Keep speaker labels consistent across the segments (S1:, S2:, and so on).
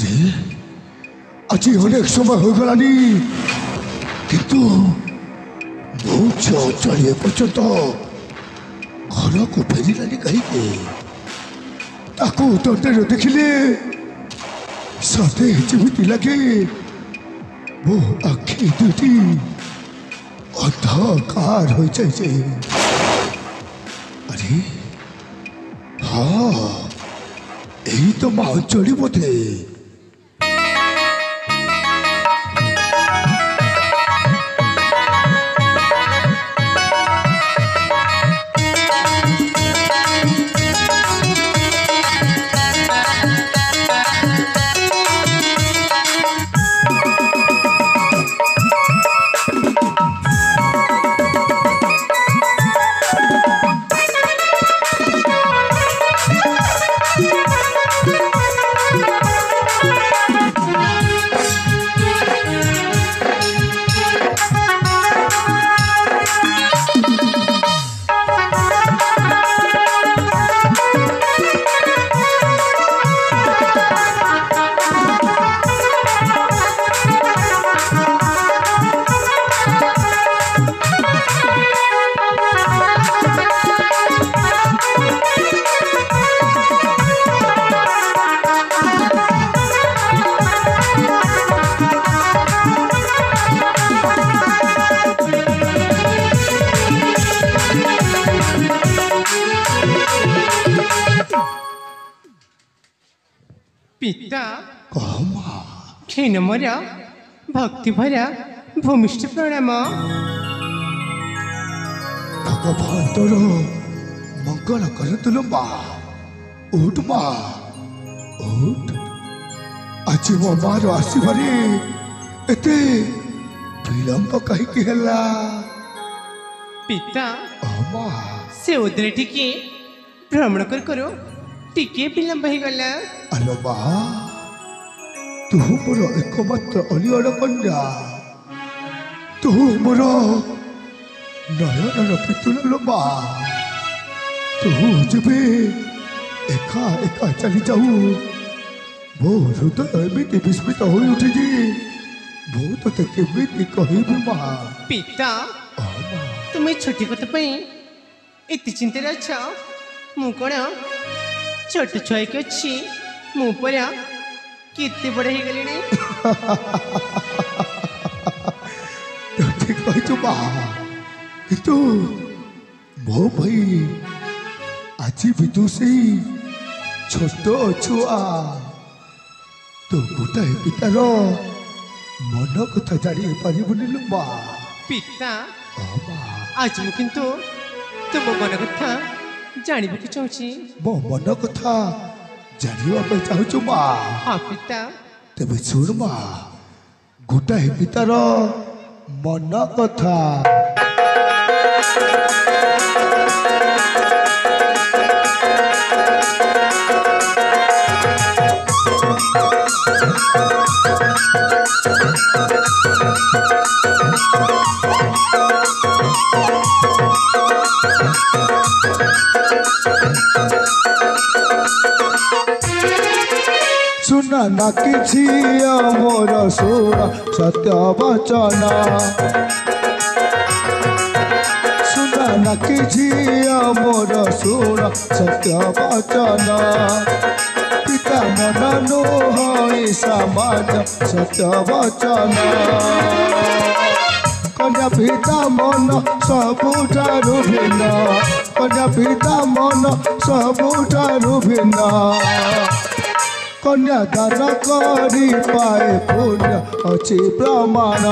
S1: अरे आज अनेक समय हो गलानी किंतु बहुत चलिए पर्यंत घर को फेरलानी कहीं तंटे देखिले सते जमी लगे वो आखि दुटी अंधकार हो जाए। अरे हाँ यही तो माँ चढ़ी बोधे।
S2: पिता क्षीण मर्या भक्ति भरा भूमिष्ठ प्रणाम।
S1: भगवान तोर मंगल करतुल मा उठ मा उठ। आज मो मार आसबारे एते विलंब कहीं है
S2: पिता से उदरे टिके भ्रमण करो टिके विलंब हो गला।
S1: आलो बा तू मोर एकमात्र अलियन कन्या तू मोर नयनर पितुल बा तू जब एका एका चली जाऊ मो हृदय एमती विस्मित हो उठी मु ते केमी कहबी मा।
S2: पिता तुम्हें छोटी कथा एत चिंता अच्छा मु कौन छोट छुआ के अच्छी मु परा कितने बड़े हो गले
S1: ठीक कह बा किंतु मो भाई आज भी तू से छोट छुआ तो गोटाए पितार मन कथा जानी पारिबुनि लुबा।
S2: पिता आज मु किंतु तुम मन कथा जानवा चाहूँ
S1: मो मन कथा जानवा चाहूँ मा।
S2: हाँ पिता
S1: तेरे शुण मा गोटाए पितार मन कथा। सुना ना किसी मोर सुना सत्य वचन सुना ना किसी मोर सुना सत्य वचन पिता मन नुहई समाज सत्य वचन कन्या पिता मन सबुठारु भिन्न कन्या पिता मन सबुठारु भिन्न कन्या दान करी पाए पुण्य अच्छी प्रमाण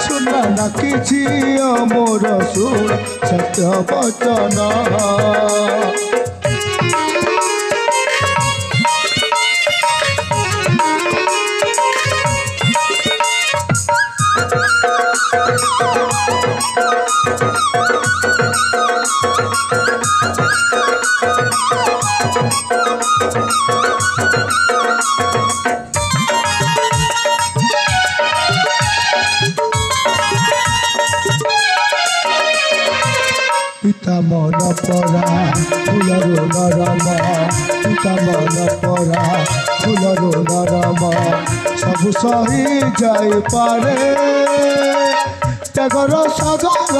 S1: सुना ना किसी मोर सुन सत्य वचन। पिता ପିତା ମନ ପରା ଫୁଲରୁ ନରମ ପିତା ମନ ପରା ଫୁଲରୁ ନରମ ସବୁ ସହି ଯାଇପାରେ ତ୍ୟାଗର ସାଗର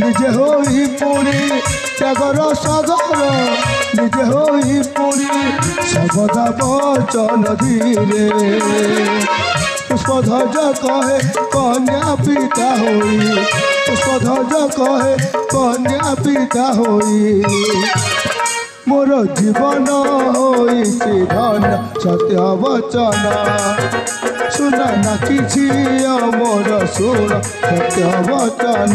S1: ନିଜେ ହୋଇ ପୁଣି ତ୍ୟାଗର ସାଗର ନିଜେ ହୋଇ ପୁଣି ସର୍ବଦା ବଚନ ଧୀରେ পুষ্পধ্বজ কহে কন্যা পিতা হই পুষ্পধ্বজ কহে কন্যা পিতা হই মোর জীবন হইছে ধন সত্য বচন শুন না কিছু মোর শুন সত্য বচন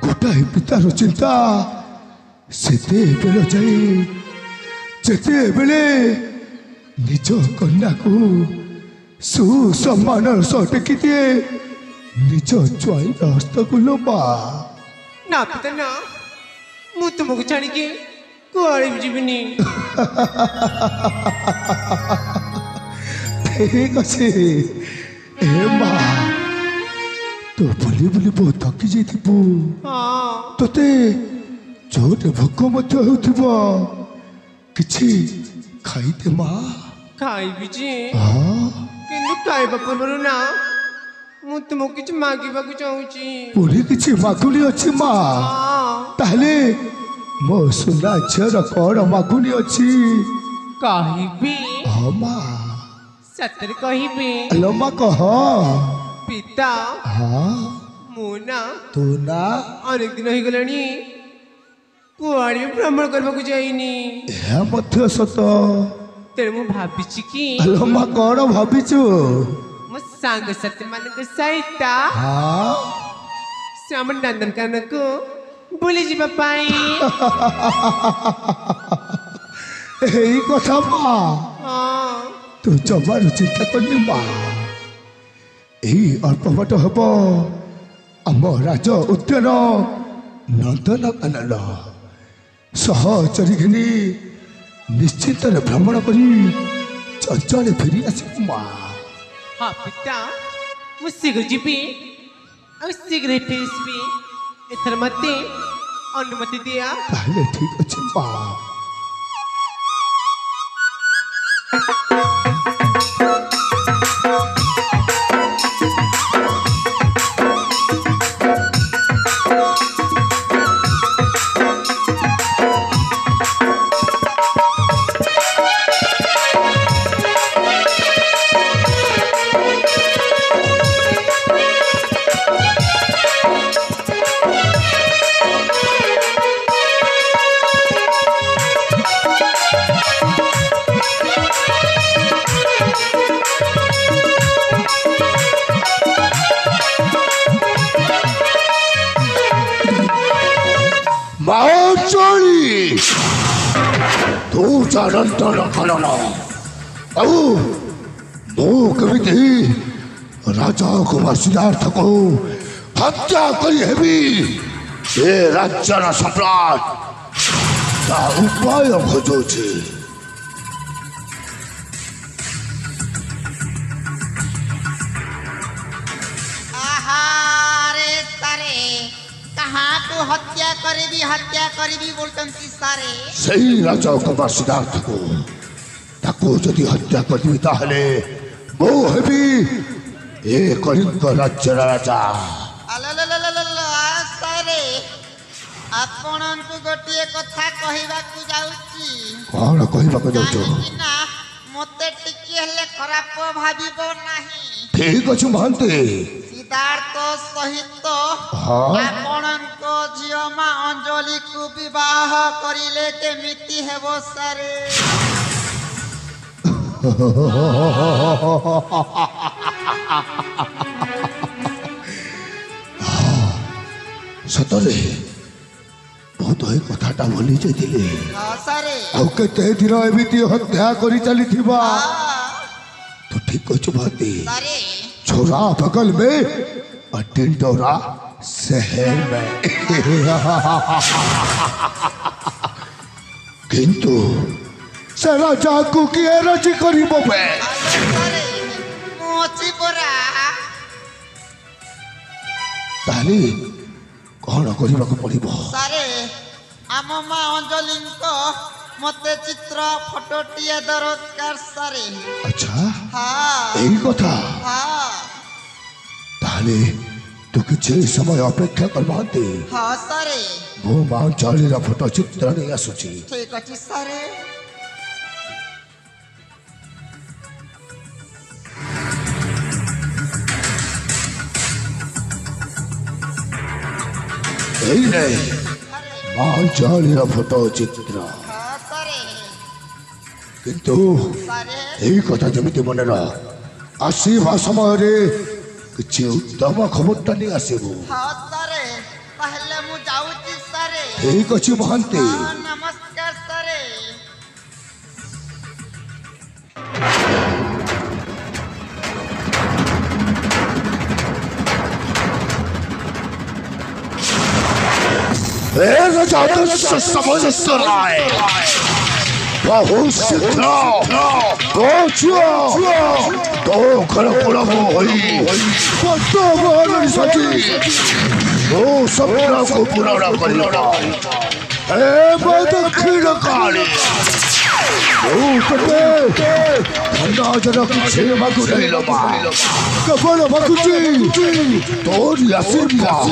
S1: গোটাଏ ପିତାର ଚିନ୍ତା ସେତେବେଳେ ଯାଇ ଯେତେବେଳେ ନିଜ କନ୍ୟାକୁ ସୁସମ୍ମାନର ସହ ଟେକି ଦିଏ ନିଜ ଜ୍ୱାଇଁର ହସ୍ତକୁ ଲୋପା
S2: ନା ପିତା ନା ମୁଁ ତୁମକୁ ଛାଡ଼ିକି କୁଆଡ଼େ ବି ଯିବିନି
S1: ଠିକ ଅଛି ଏ ମା ତୁ ବୁଲି ବୁଲି ବହୁତ ଥକି ଯାଇଥିବୁ ତୋତେ ଜୋରରେ ଭୋକ ମଧ୍ୟ ହେଉଥିବ କିଛି ଖାଇଦେ ମା
S2: ଖାଇବି ଯେ କିନ୍ତୁ ଖାଇବା ପୂର୍ବରୁ ନା ମୁଁ ତୁମକୁ କିଛି ମାଗିବାକୁ ଚାହୁଁଛି
S1: ପୁଣି କିଛି ମାଗୁଣି ଅଛି ମା ତାହେଲେ ମୋ ସୁନା ଝିଅର କ'ଣ ମାଗୁଣି ଅଛି
S2: କହିବି
S1: ହଁ ମା
S2: ସତରେ କହିବି
S1: ଆଲୋ ମା କହ
S2: ପିତା ମୁଁ ନା
S1: ତୁ ନା
S2: ଅନେକ ଦିନ ହେଇଗଲାଣି କୁଆଡ଼େ ଭ୍ରମଣ କରିବାକୁ ଯାଇନି
S1: ଏହା ମଧ୍ୟ ସତ
S2: ତେଣୁ ମୁଁ ଭାବିଛି କି
S1: ଆଲୋ ମା କ'ଣ ଭାବିଛୁ
S2: ମୋ ସାଙ୍ଗସାଥି ମାନଙ୍କ ସହିତ ସେ ଆମ ନନ୍ଦନକାନନକୁ ବୁଲିଯିବା ପାଇଁ
S1: ଏଇ କଥା ମା ତୁ ଜମାରୁ ଚିନ୍ତା କରିନି ମା এই অল্প বাট হব আম রাজ উদ্যান নন্দনকানন সহচরী ঘিনি নিশ্চিন্ତରେ ভ্রমণ କରି ଚଞ୍ଚଳେ ଫେରି ଆସିବୁ ମା
S2: ହଁ ପିତା ମୁଁ ଶୀଘ୍ର ଯିବି ଆଉ ଶୀଘ୍ର ଫେରିଯିବି ଏଥର ମୋତେ ଅନୁମତି ଦିଅ
S1: ତାହେଲେ ଠିକ ଅଛି ମା ତୁ ନନ୍ଦନକାନନ ଆଉ ମୁଁ କେମିତି ରାଜା କୁମାର ସିଦ୍ଧାର୍ଥକୁ ହତ୍ୟା କରି ହେବି ଏ ରାଜ୍ୟର ସମ୍ରାଟ ତା ଉପାୟ ଖୋଜୁଛି
S3: हत्या करी बोलतंती सारे
S1: सही राजा कुमार सिद्धार्थ को ताको जदि हत्या करबी ताहले मो हेबी ए कलिंग राज्य राजा
S3: सारे आपणଙ୍କୁ ଗୋଟିଏ କଥା କହିବାକୁ ଯାଉଛି
S1: କଣ କହିବାକୁ ଯାଉଛ
S3: ନା ମତେ ଟିକେ ହେଲେ ଖରାପ ଭାବିବ ନାହିଁ
S1: ଠିକ ଅଛି ମହାନ୍ତି
S3: सिद्धार्थ सहित आपणଙ୍କ ଝିଅ ମା ଅଞ୍ଜଳିକୁ ବିବାହ କରିଲେ କେମିତି ହେବ ସାରେ
S1: ସତରେ ବହୁତ ଏ କଥାଟା ଭୁଲି ଯାଇଥିଲି
S3: ସାରେ
S1: ଆଉ କେତେ ଦିନ ଏମିତି ହତ୍ୟା କରି ଚାଲିଥିବା तू ठीक कह चुकी छोरा बगल में और टिंडोरा शहर में किंतु से राजा को किए राजी करिब बे
S3: ସାରେ ମୁଁ ଅଛି ପରା।
S1: ତାହେଲେ କଣ କରିବାକୁ ପଡିବ?
S3: ସାରେ ଆମ ମା ଅଞ୍ଜଲିଙ୍କ ମତେ ଚିତ୍ର ଫଟୋଟିଏ ଦରକାର ସାରେ।
S1: ଆଚ୍ଛା
S3: ହଁ
S1: ଏଇ କଥା।
S3: ହଁ
S1: ତାହେଲେ ତୁ କିଛି ସମୟ ଅପେକ୍ଷା କରବାନ୍ତି।
S3: ହଁ ସାରେ
S1: ମୁଁ ମା ଅଞ୍ଜଳିର ଫଟୋ ଚିତ୍ର ନେଇ ଆସୁଛି।
S3: ଠିକ ଅଛି ସାରେ।
S1: ଏଇ ନେଇ ମା ଅଞ୍ଜଳିର ଫଟୋ ଚିତ୍ର।
S3: ହଁ ସାରେ
S1: କିନ୍ତୁ
S3: ସାରେ
S1: ଏଇ କଥା ଯେମିତି ମନେ ରହ, ଆସିବା ସମୟରେ କିଛି ଉତ୍ତମ ଖବରଟା ନେଇ ଆସିବୁ।
S3: ହଁ ସାରେ ତାହେଲେ ମୁଁ ଯାଉଛି ସାରେ।
S1: ଠିକ ଅଛି ମହାନ୍ତି।
S3: ହଁ ନମସ୍କାର ସାରେ।
S1: समय सराय बहुत शीघ्र तो खड़कुड़ा होई तो बोल सकी वो सपना को पूरा करना ए दक्षिण काली ठंडा जरा किसी बाकू नहीं लगा कबल बाकूजी तोरी आशीर्वाद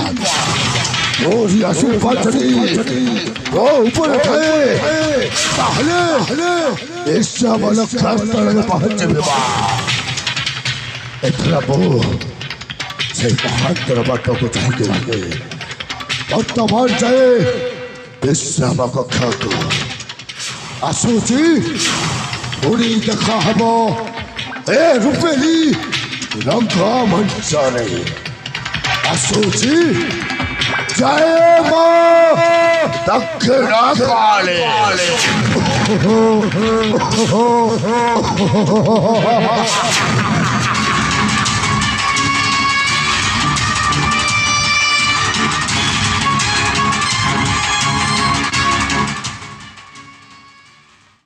S1: तोरी आशीर्वाद वो ऊपर उठाए ताहले ऐसा वाला खास तरह पहुंच जाएगा इतना वो से महान बातों को चाहेंगे वर्तमान जाए विश्राम कक्षा को आसूची पूरी देखा हबो ए रुपेली रंगा मंचारे आसूची जय मां दक्षिणा काले